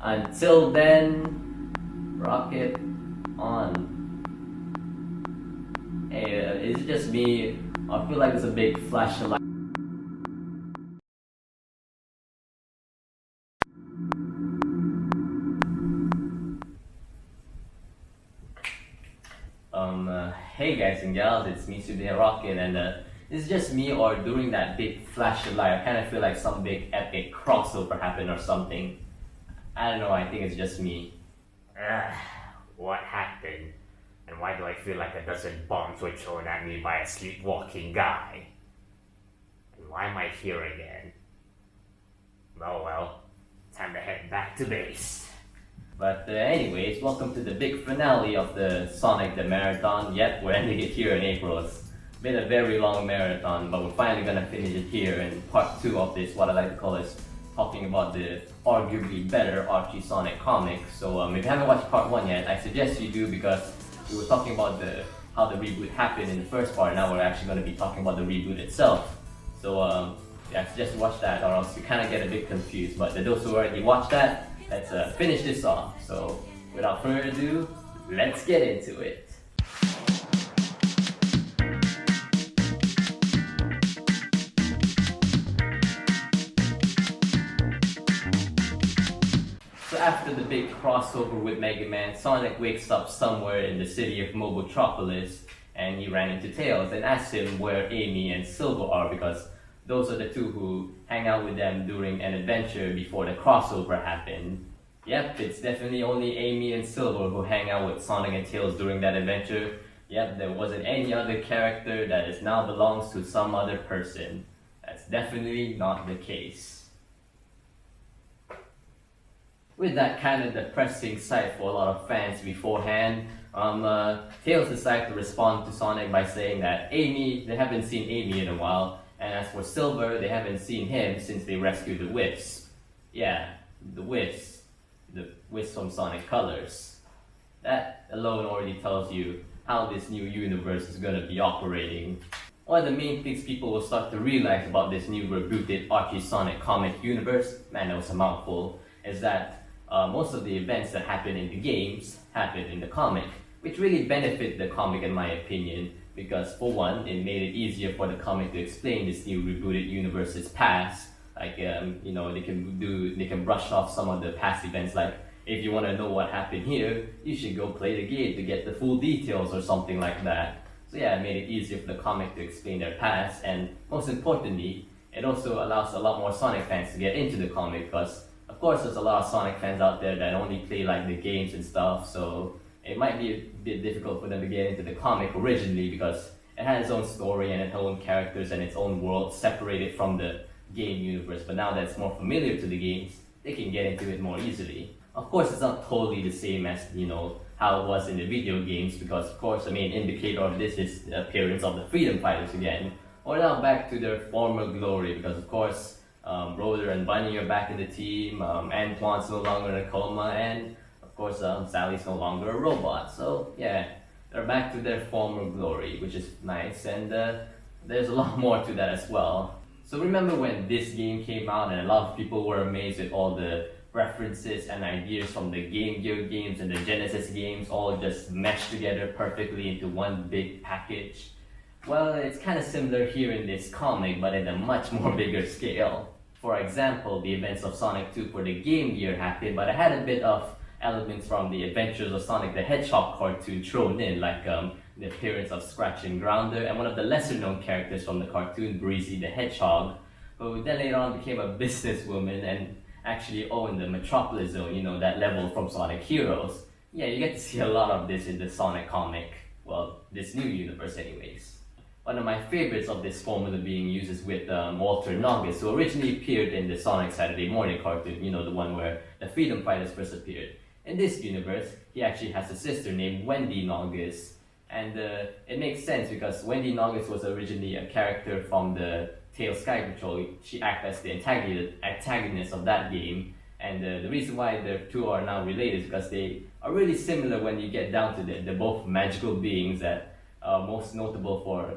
Until then, rocket on. Hey, is it just me? I feel like there's a big flash of light. Hey guys and gals, it's me, Subir Rocket, and is it just me, or during that big flash of light, I kind of feel like some big epic crossover happened or something. I don't know, I think it's just me. Ugh, what happened? And why do I feel like a dozen bombs were thrown at me by a sleepwalking guy? And why am I here again? Oh well, time to head back to base. But anyways, welcome to the big finale of the Sonic the Marathon. Yep, we're ending it here in April. It's been a very long marathon, but we're finally gonna finish it here in part 2 of this, what I like to call is talking about the arguably better Archie Sonic comic. So if you haven't watched part 1 yet, I suggest you do, because we were talking about how the reboot happened in the first part. Now we're actually going to be talking about the reboot itself. So yeah, I suggest you watch that, or else you kind of get a bit confused. But those who already watched that, let's finish this off. So without further ado, let's get into it. So after the big crossover with Mega Man, Sonic wakes up somewhere in the city of Mobotropolis, and he ran into Tails and asked him where Amy and Silver are, because those are the two who hang out with them during an adventure before the crossover happened. Yep, it's definitely only Amy and Silver who hang out with Sonic and Tails during that adventure. Yep, there wasn't any other character that is now belongs to some other person. That's definitely not the case. With that kind of depressing sight for a lot of fans beforehand, Tails decided to respond to Sonic by saying that they haven't seen Amy in a while, and as for Silver, they haven't seen him since they rescued the Wisp. Yeah, the Wisp from Sonic Colors. That alone already tells you how this new universe is gonna be operating. One of the main things people will start to realize about this new rebooted Archie Sonic comic universe, man, that was a mouthful, is that most of the events that happen in the games happen in the comic, which really benefit the comic in my opinion, because for one, it made it easier for the comic to explain this new rebooted universe's past. Like they can brush off some of the past events. Like, if you want to know what happened here, you should go play the game to get the full details or something like that. So yeah, it made it easier for the comic to explain their past, and most importantly, it also allows a lot more Sonic fans to get into the comic, because of course, there's a lot of Sonic fans out there that only play like the games and stuff, so it might be a bit difficult for them to get into the comic originally, because it had its own story and its own characters and its own world separated from the game universe. But now that it's more familiar to the games, they can get into it more easily. Of course, it's not totally the same as how it was in the video games, because of course the main indicator of this is the appearance of the Freedom Fighters again, or now back to their former glory, because of course Roller and Bunny are back in the team, Antoine's no longer in a coma, and of course Sally's no longer a robot. So yeah, they're back to their former glory, which is nice, and there's a lot more to that as well. So remember when this game came out and a lot of people were amazed at all the references and ideas from the Game Gear games and the Genesis games all just meshed together perfectly into one big package? Well, it's kind of similar here in this comic, but at a much more bigger scale. For example, the events of Sonic 2 for the Game Gear happened, but I had a bit of elements from the Adventures of Sonic the Hedgehog cartoon thrown in, like the appearance of Scratch and Grounder, and one of the lesser known characters from the cartoon, Breezy the Hedgehog, who then later on became a businesswoman and actually owned the Metropolis Zone, that level from Sonic Heroes. Yeah, you get to see a lot of this in the Sonic comic. Well, this new universe anyways. One of my favorites of this formula being used is with Walter Noggis, who originally appeared in the Sonic Saturday Morning cartoon, the one where the Freedom Fighters first appeared. In this universe, he actually has a sister named Wendy Noggis, and it makes sense because Wendy Noggis was originally a character from the Tails Sky Patrol. She acted as the antagonist of that game, and the reason why the two are now related is because they are really similar when you get down to it. They're both magical beings that most notable for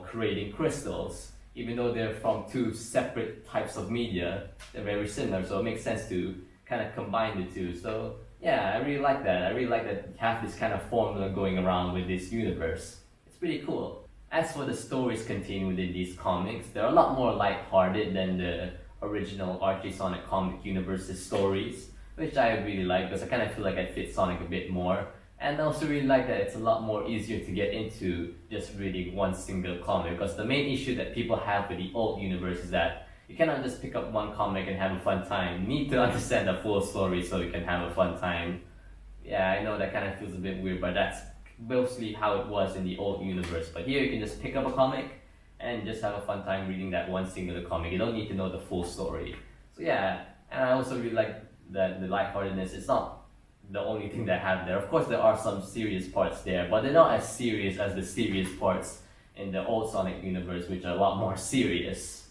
creating crystals. Even though they're from two separate types of media, they're very similar, so it makes sense to kind of combine the two. So yeah, I really like that. I really like that you have this kind of formula going around with this universe. It's pretty cool. As for the stories contained within these comics, they're a lot more light-hearted than the original Archie Sonic comic universe's stories, which I really like because I kind of feel like I fit Sonic a bit more. And I also really like that it's a lot more easier to get into just reading one single comic, because the main issue that people have with the old universe is that you cannot just pick up one comic and have a fun time. You need to understand the full story so you can have a fun time. Yeah, I know that kind of feels a bit weird, but that's mostly how it was in the old universe. But here you can just pick up a comic and just have a fun time reading that one singular comic. You don't need to know the full story. So yeah, and I also really like that the lightheartedness. It's not the only thing they have there. Of course, there are some serious parts there, but they're not as serious as the serious parts in the old Sonic universe, which are a lot more serious.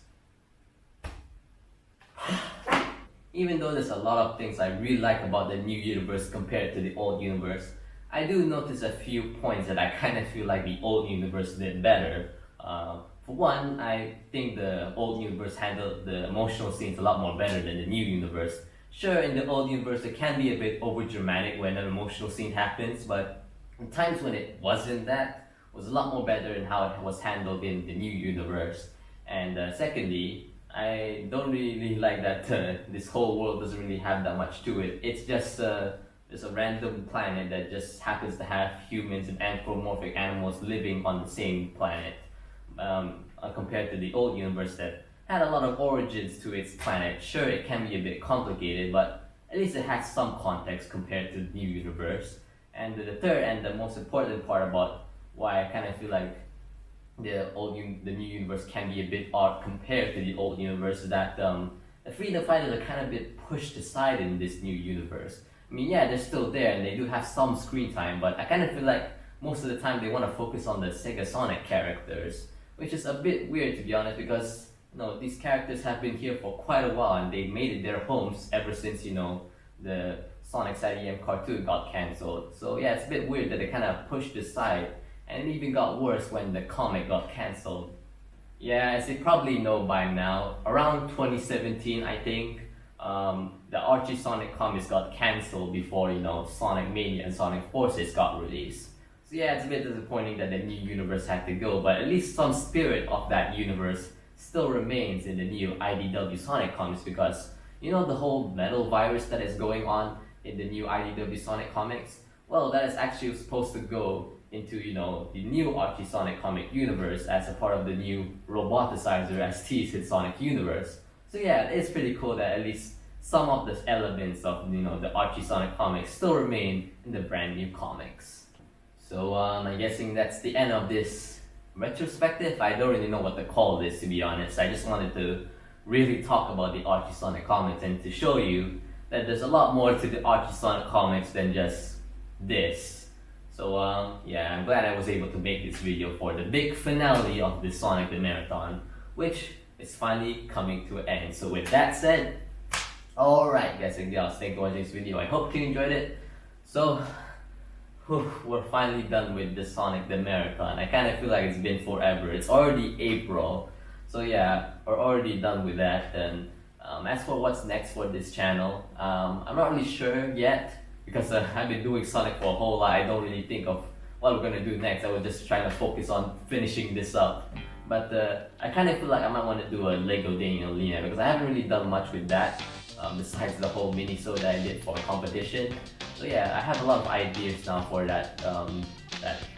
Even though there's a lot of things I really like about the new universe compared to the old universe, I do notice a few points that I kind of feel like the old universe did better. For one, I think the old universe handled the emotional scenes a lot more better than the new universe. Sure, in the old universe it can be a bit over dramatic when an emotional scene happens, but in times when it wasn't, that was a lot more better in how it was handled in the new universe. And secondly, I don't really like that this whole world doesn't really have that much to it. It's just a random planet that just happens to have humans and anthropomorphic animals living on the same planet, compared to the old universe that had a lot of origins to its planet. Sure, it can be a bit complicated, but at least it has some context compared to the new universe. And the third and the most important part about why I kind of feel like the new universe can be a bit odd compared to the old universe is that the freedom fighters are kind of a bit pushed aside in this new universe. I mean, yeah, they're still there and they do have some screen time, but I kind of feel like most of the time they want to focus on the Sega Sonic characters, which is a bit weird to be honest, because these characters have been here for quite a while and they've made it their homes ever since, the Sonic Side EM cartoon got cancelled. So yeah, it's a bit weird that they kind of pushed aside, and it even got worse when the comic got cancelled. Yeah, as you probably know by now, around 2017 I think, the Archie Sonic comics got cancelled before, Sonic Mania and Sonic Forces got released. So yeah, it's a bit disappointing that the new universe had to go, but at least some spirit of that universe still remains in the new IDW Sonic comics, because the whole metal virus that is going on in the new IDW Sonic comics, well, that is actually supposed to go into the new Archie Sonic comic universe as a part of the new roboticizer as teased in Sonic universe. So yeah, it's pretty cool that at least some of the elements of the Archie Sonic comics still remain in the brand new comics. So I'm guessing that's the end of this retrospective. I don't really know what to call this, to be honest. I just wanted to really talk about the Archie Sonic comics and to show you that there's a lot more to the Archie Sonic comics than just this. So yeah, I'm glad I was able to make this video for the big finale of the Sonic the Marathon, which is finally coming to an end. So with that said, alright guys and girls, thank you for watching this video. I hope you enjoyed it. So we're finally done with the Sonic the Marathon. I kind of feel like it's been forever. It's already April. So yeah, we're already done with that. And as for what's next for this channel, I'm not really sure yet, because I've been doing Sonic for a whole lot. I don't really think of what we're gonna do next. I was just trying to focus on finishing this up. But I kind of feel like I might want to do a Lego Daniel Lena, because I haven't really done much with that, besides the whole mini-sode that I did for a competition. So yeah, I have a lot of ideas now for that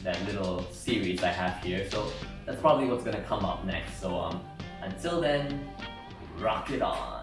that little series I have here. So that's probably what's gonna come up next. So until then, rock it on.